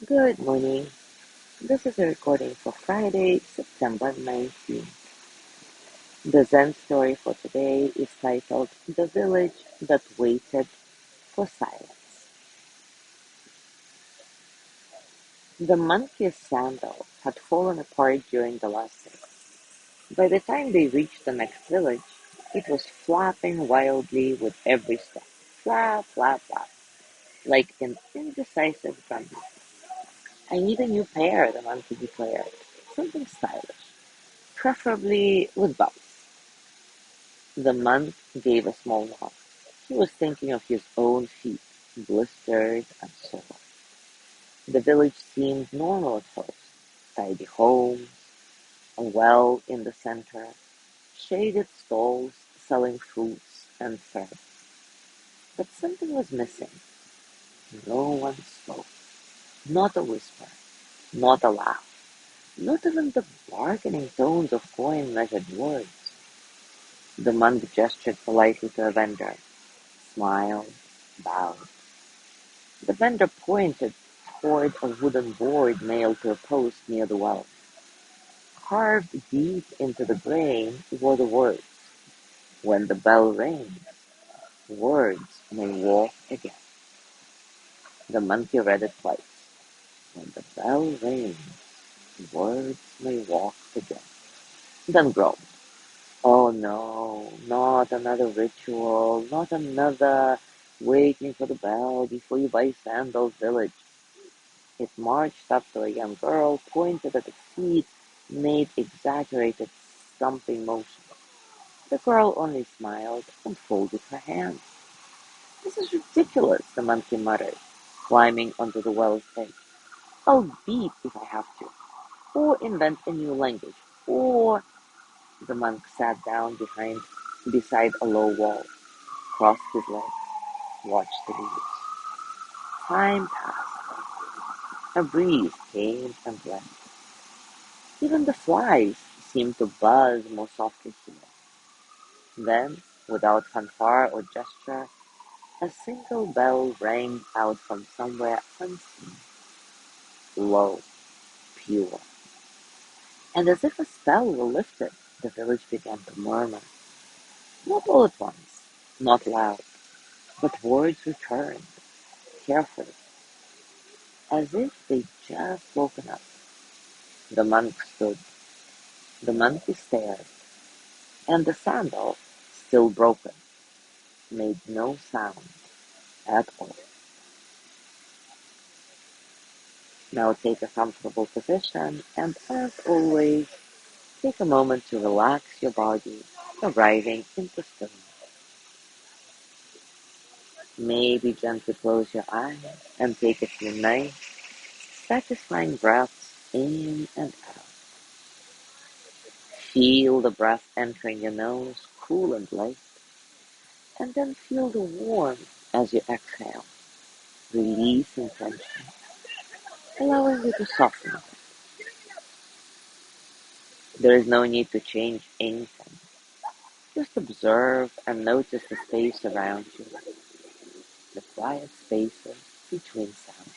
Good morning. This is a recording for Friday, September 19th. The Zen story for today is titled The Village That Waited for Silence. The monkey's sandal had fallen apart during the lesson. By the time they reached the next village, it was flapping wildly with every step. Flap, flap, flap, like an indecisive drumbeat. I need a new pair, the monkey declared. Something stylish, preferably with bells. The monk gave a small nod. He was thinking of his own feet, blistered and sore. The village seemed normal at first. Tidy homes, a well in the center, shaded stalls selling fruits and thread. But something was missing. No one spoke. Not a whisper. Not a laugh. Not even the bargaining tones of coin-measured words. The monk gestured politely to a vendor, smiled, bowed. The vendor pointed toward a wooden board nailed to a post near the well. Carved deep into the grain were the words, "When the bell rings, words may walk again." The monkey read it twice. "When the bell rings, words may walk again." Then groaned. Oh no, not another ritual, not another waiting for the bell before you buy sandals village. It marched up to a young girl, pointed at its feet, made exaggerated stomping motions. The girl only smiled and folded her hands. "This is ridiculous," the monkey muttered, climbing onto the well's edge. "I'll beat if I have to, or invent a new language, or—" The monk sat down beside a low wall, crossed his legs, watched the leaves. Time passed. A breeze came and went. Even the flies seemed to buzz more softly here. Then, without fanfare or gesture, a single bell rang out from somewhere unseen, low, pure. And as if a spell were lifted, the village began to murmur. Not all at once, not loud, but words returned, carefully, as if they'd just woken up. The monk stood, the monkey stared, and the sandal, still broken, made no sound at all. Now take a comfortable position and, as always, take a moment to relax your body, arriving into stillness. Maybe gently close your eyes and take a few nice, satisfying breaths in and out. Feel the breath entering your nose, cool and light, and then feel the warmth as you exhale, releasing tension, allowing you to soften. There is no need to change anything. Just observe and notice the space around you, the quiet spaces between sounds.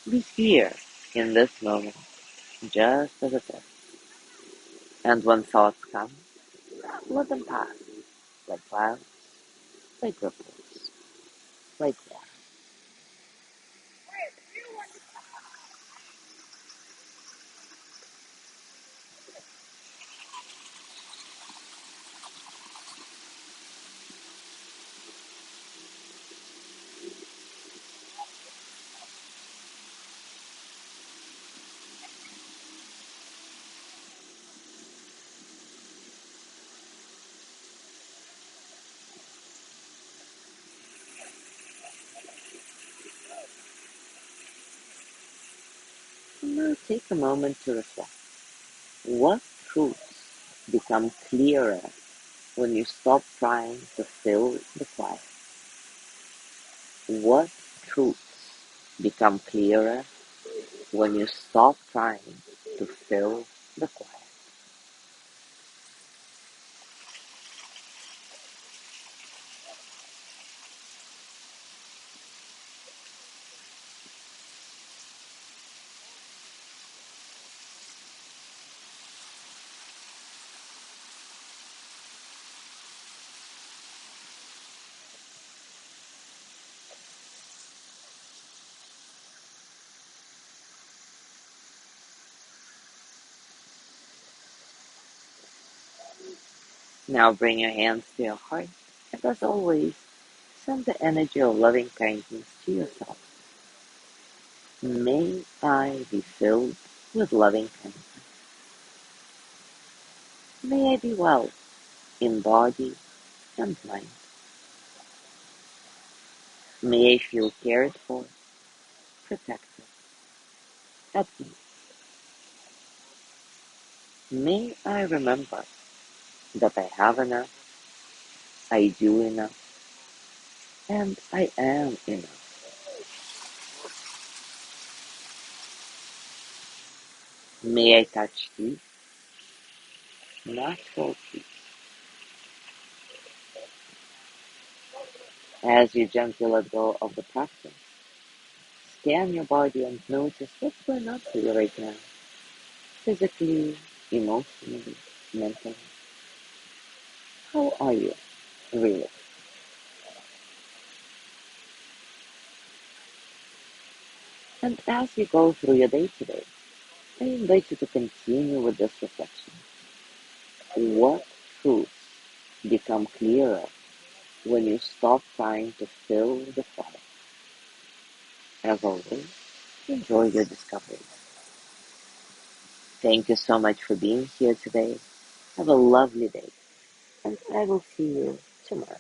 Be here in this moment, just as it is. And when thoughts come, let them pass, like clouds, like ripples, like water. And now take a moment to reflect. What truths become clearer when you stop trying to fill the quiet? What truths become clearer when you stop trying to fill the quiet? Now bring your hands to your heart, and as always, send the energy of loving kindness to yourself. May I be filled with loving kindness. May I be well in body and mind. May I feel cared for, protected, at peace. May I remember that I have enough, I do enough, and I am enough. May I touch deep, natural peace. As you gently let go of the practice, scan your body and notice what's going on for you right now, physically, emotionally, mentally. How are you, really? And as you go through your day today, I invite you to continue with this reflection. What truths become clearer when you stop trying to fill the fire? As always, enjoy your discovery. Thank you so much for being here today. Have a lovely day, and I will see you tomorrow.